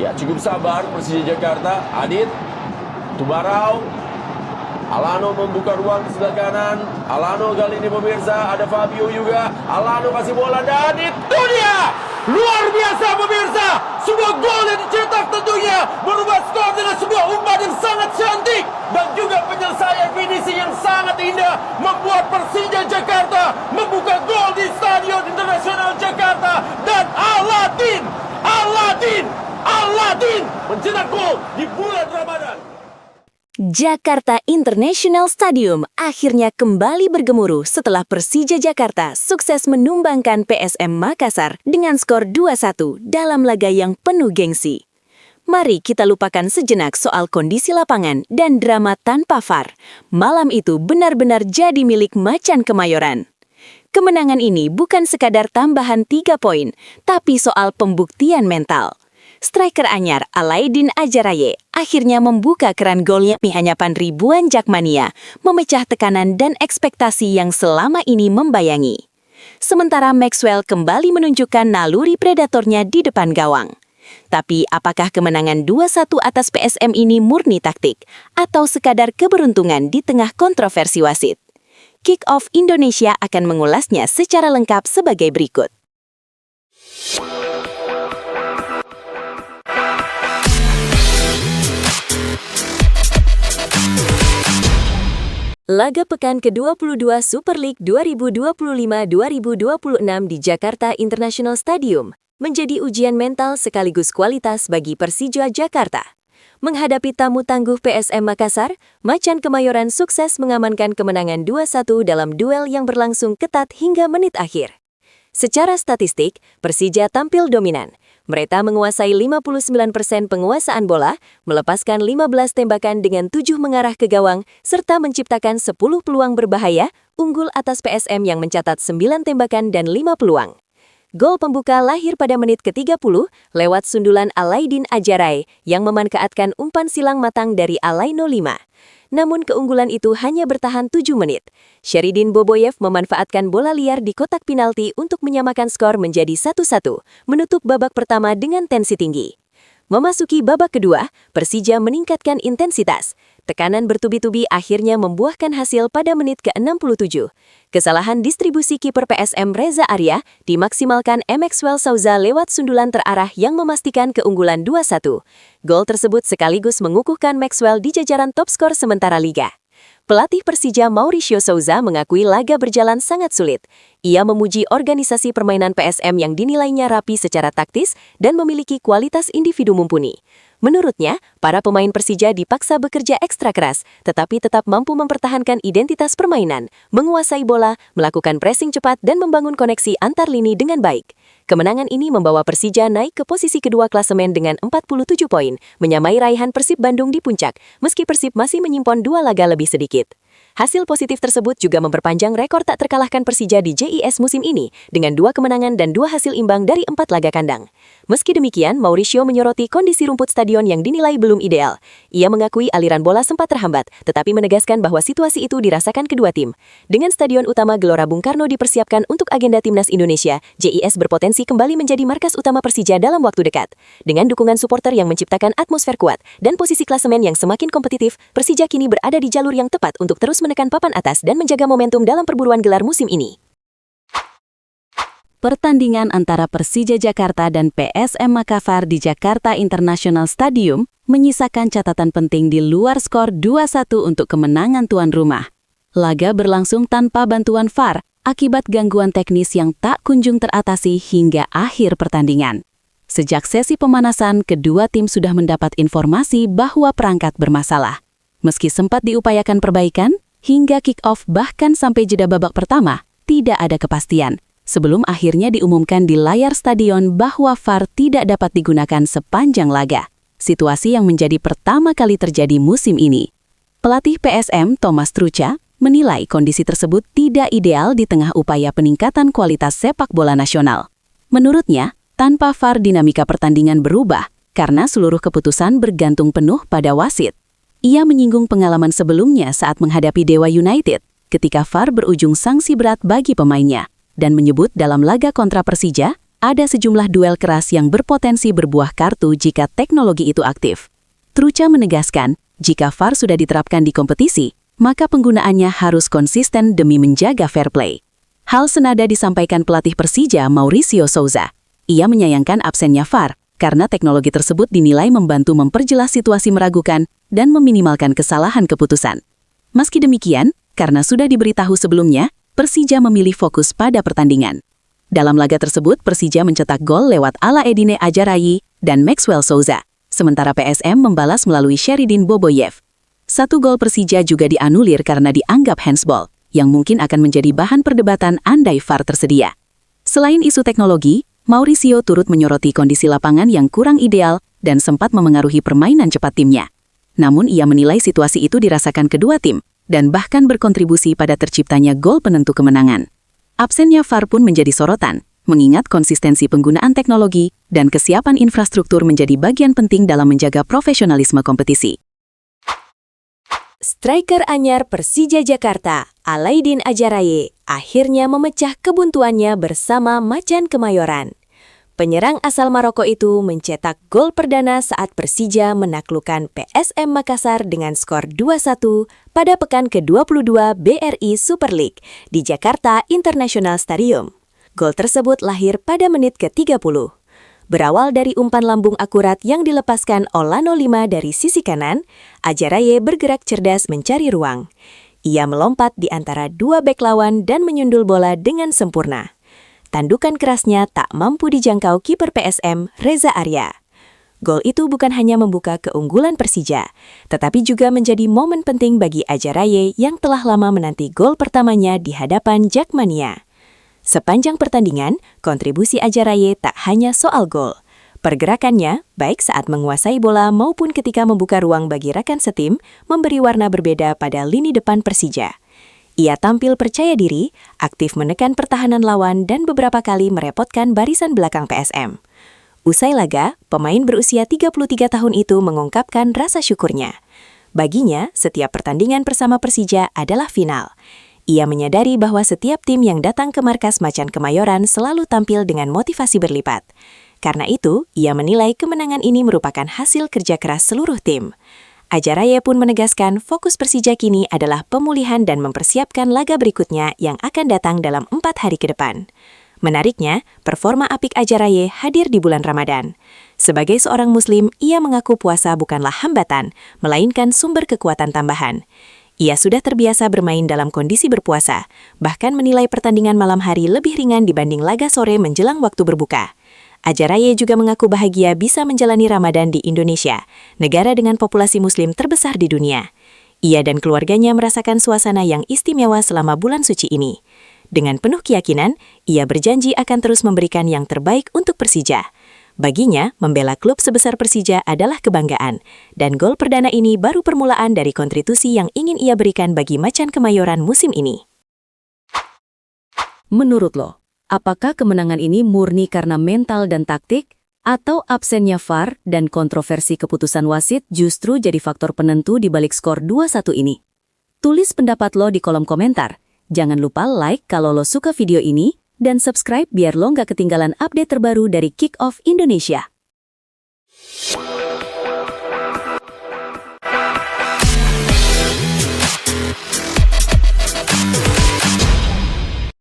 Ya, cukup sabar Persija Jakarta. Adit, Tubarau, Alano membuka ruang di sebelah kanan. Alano kali ini pemirsa, ada Fabio juga. Alano kasih bola dan itu dia. Luar biasa pemirsa. Sebuah gol yang dicetak tentunya merubah skor dengan sebuah umpan yang sangat cantik dan juga penyelesaian finishing yang sangat indah membuat Persija Jakarta membuka gol di Stadion Internasional Jakarta dan Aladin mencetak gol di bulan Ramadan. Jakarta International Stadium akhirnya kembali bergemuruh setelah Persija Jakarta sukses menumbangkan PSM Makassar dengan skor 2-1 dalam laga yang penuh gengsi. Mari kita lupakan sejenak soal kondisi lapangan dan drama tanpa VAR. Malam itu benar-benar jadi milik Macan Kemayoran. Kemenangan ini bukan sekadar tambahan 3 poin, tapi soal pembuktian mental. Striker anyar Alaidin Ajaraye akhirnya membuka keran golnya hanyapan ribuan Jakmania, memecah tekanan dan ekspektasi yang selama ini membayangi. Sementara Maxwell kembali menunjukkan naluri predatornya di depan gawang. Tapi apakah kemenangan 2-1 atas PSM ini murni taktik atau sekadar keberuntungan di tengah kontroversi wasit? Kick Off Indonesia akan mengulasnya secara lengkap sebagai berikut. Laga pekan ke-22 Super League 2025-2026 di Jakarta International Stadium menjadi ujian mental sekaligus kualitas bagi Persija Jakarta. Menghadapi tamu tangguh PSM Makassar, Macan Kemayoran sukses mengamankan kemenangan 2-1 dalam duel yang berlangsung ketat hingga menit akhir. Secara statistik, Persija tampil dominan. Mereka menguasai 59% penguasaan bola, melepaskan 15 tembakan dengan 7 mengarah ke gawang, serta menciptakan 10 peluang berbahaya, unggul atas PSM yang mencatat 9 tembakan dan 5 peluang. Gol pembuka lahir pada menit ke-30 lewat sundulan Alaidin Ajaraye yang memanfaatkan umpan silang matang dari Alaino 5. Namun keunggulan itu hanya bertahan 7 menit. Sheridin Boboyev memanfaatkan bola liar di kotak penalti untuk menyamakan skor menjadi 1-1, menutup babak pertama dengan tensi tinggi. Memasuki babak kedua, Persija meningkatkan intensitas. Tekanan bertubi-tubi akhirnya membuahkan hasil pada menit ke-67. Kesalahan distribusi kiper PSM Reza Arya dimaksimalkan Maxwell Souza lewat sundulan terarah yang memastikan keunggulan 2-1. Gol tersebut sekaligus mengukuhkan Maxwell di jajaran top skor sementara liga. Pelatih Persija Mauricio Souza mengakui laga berjalan sangat sulit. Ia memuji organisasi permainan PSM yang dinilainya rapi secara taktis dan memiliki kualitas individu mumpuni. Menurutnya, para pemain Persija dipaksa bekerja ekstra keras, tetapi tetap mampu mempertahankan identitas permainan, menguasai bola, melakukan pressing cepat, dan membangun koneksi antar lini dengan baik. Kemenangan ini membawa Persija naik ke posisi kedua klasemen dengan 47 poin, menyamai raihan Persib Bandung di puncak, meski Persib masih menyimpan 2 laga lebih sedikit. Hasil positif tersebut juga memperpanjang rekor tak terkalahkan Persija di JIS musim ini dengan 2 kemenangan dan 2 hasil imbang dari 4 laga kandang. Meski demikian, Mauricio menyoroti kondisi rumput stadion yang dinilai belum ideal. Ia mengakui aliran bola sempat terhambat, tetapi menegaskan bahwa situasi itu dirasakan kedua tim. Dengan Stadion Utama Gelora Bung Karno dipersiapkan untuk agenda Timnas Indonesia, JIS berpotensi kembali menjadi markas utama Persija dalam waktu dekat. Dengan dukungan supporter yang menciptakan atmosfer kuat dan posisi klasemen yang semakin kompetitif, Persija kini berada di jalur yang tepat untuk terus menekan papan atas dan menjaga momentum dalam perburuan gelar musim ini. Pertandingan antara Persija Jakarta dan PSM Makassar di Jakarta International Stadium menyisakan catatan penting di luar skor 2-1 untuk kemenangan tuan rumah. Laga berlangsung tanpa bantuan VAR akibat gangguan teknis yang tak kunjung teratasi hingga akhir pertandingan. Sejak sesi pemanasan, kedua tim sudah mendapat informasi bahwa perangkat bermasalah. Meski sempat diupayakan perbaikan, hingga kick-off bahkan sampai jeda babak pertama, tidak ada kepastian. Sebelum akhirnya diumumkan di layar stadion bahwa VAR tidak dapat digunakan sepanjang laga. Situasi yang menjadi pertama kali terjadi musim ini. Pelatih PSM, Thomas Trucha, menilai kondisi tersebut tidak ideal di tengah upaya peningkatan kualitas sepak bola nasional. Menurutnya, tanpa VAR dinamika pertandingan berubah karena seluruh keputusan bergantung penuh pada wasit. Ia menyinggung pengalaman sebelumnya saat menghadapi Dewa United ketika VAR berujung sanksi berat bagi pemainnya dan menyebut dalam laga kontra Persija, ada sejumlah duel keras yang berpotensi berbuah kartu jika teknologi itu aktif. Truca menegaskan, jika VAR sudah diterapkan di kompetisi, maka penggunaannya harus konsisten demi menjaga fair play. Hal senada disampaikan pelatih Persija Mauricio Souza. Ia menyayangkan absennya VAR karena teknologi tersebut dinilai membantu memperjelas situasi meragukan dan meminimalkan kesalahan keputusan. Meski demikian, karena sudah diberitahu sebelumnya, Persija memilih fokus pada pertandingan. Dalam laga tersebut, Persija mencetak gol lewat Alaeddine Ajarayi dan Maxwell Souza, sementara PSM membalas melalui Sheridin Boboyev. 1 gol Persija juga dianulir karena dianggap handsball, yang mungkin akan menjadi bahan perdebatan andai VAR tersedia. Selain isu teknologi, Mauricio turut menyoroti kondisi lapangan yang kurang ideal dan sempat memengaruhi permainan cepat timnya. Namun ia menilai situasi itu dirasakan kedua tim, dan bahkan berkontribusi pada terciptanya gol penentu kemenangan. Absennya VAR pun menjadi sorotan, mengingat konsistensi penggunaan teknologi dan kesiapan infrastruktur menjadi bagian penting dalam menjaga profesionalisme kompetisi. Striker anyar Persija Jakarta, Alaeddine Ajarayi, akhirnya memecah kebuntuannya bersama Macan Kemayoran. Penyerang asal Maroko itu mencetak gol perdana saat Persija menaklukkan PSM Makassar dengan skor 2-1 pada pekan ke-22 BRI Super League di Jakarta International Stadium. Gol tersebut lahir pada menit ke-30. Berawal dari umpan lambung akurat yang dilepaskan Olano 5 dari sisi kanan, Ajarayi bergerak cerdas mencari ruang. Ia melompat di antara 2 bek lawan dan menyundul bola dengan sempurna. Tandukan kerasnya tak mampu dijangkau kiper PSM, Reza Arya. Gol itu bukan hanya membuka keunggulan Persija, tetapi juga menjadi momen penting bagi Ajarayi yang telah lama menanti gol pertamanya di hadapan Jakmania. Sepanjang pertandingan, kontribusi Ajarayi tak hanya soal gol. Pergerakannya, baik saat menguasai bola maupun ketika membuka ruang bagi rekan setim, memberi warna berbeda pada lini depan Persija. Ia tampil percaya diri, aktif menekan pertahanan lawan dan beberapa kali merepotkan barisan belakang PSM. Usai laga, pemain berusia 33 tahun itu mengungkapkan rasa syukurnya. Baginya, setiap pertandingan bersama Persija adalah final. Ia menyadari bahwa setiap tim yang datang ke markas Macan Kemayoran selalu tampil dengan motivasi berlipat. Karena itu, ia menilai kemenangan ini merupakan hasil kerja keras seluruh tim. Ajarayi pun menegaskan fokus Persija kini adalah pemulihan dan mempersiapkan laga berikutnya yang akan datang dalam 4 hari ke depan. Menariknya, performa apik Ajarayi hadir di bulan Ramadan. Sebagai seorang Muslim, ia mengaku puasa bukanlah hambatan, melainkan sumber kekuatan tambahan. Ia sudah terbiasa bermain dalam kondisi berpuasa, bahkan menilai pertandingan malam hari lebih ringan dibanding laga sore menjelang waktu berbuka. Ajarayi juga mengaku bahagia bisa menjalani Ramadan di Indonesia, negara dengan populasi Muslim terbesar di dunia. Ia dan keluarganya merasakan suasana yang istimewa selama bulan suci ini. Dengan penuh keyakinan, ia berjanji akan terus memberikan yang terbaik untuk Persija. Baginya, membela klub sebesar Persija adalah kebanggaan, dan gol perdana ini baru permulaan dari kontribusi yang ingin ia berikan bagi Macan Kemayoran musim ini. Menurut lo, apakah kemenangan ini murni karena mental dan taktik, atau absennya VAR dan kontroversi keputusan wasit justru jadi faktor penentu di balik skor 2-1 ini? Tulis pendapat lo di kolom komentar. Jangan lupa like kalau lo suka video ini, dan subscribe biar lo nggak ketinggalan update terbaru dari Kick Off Indonesia.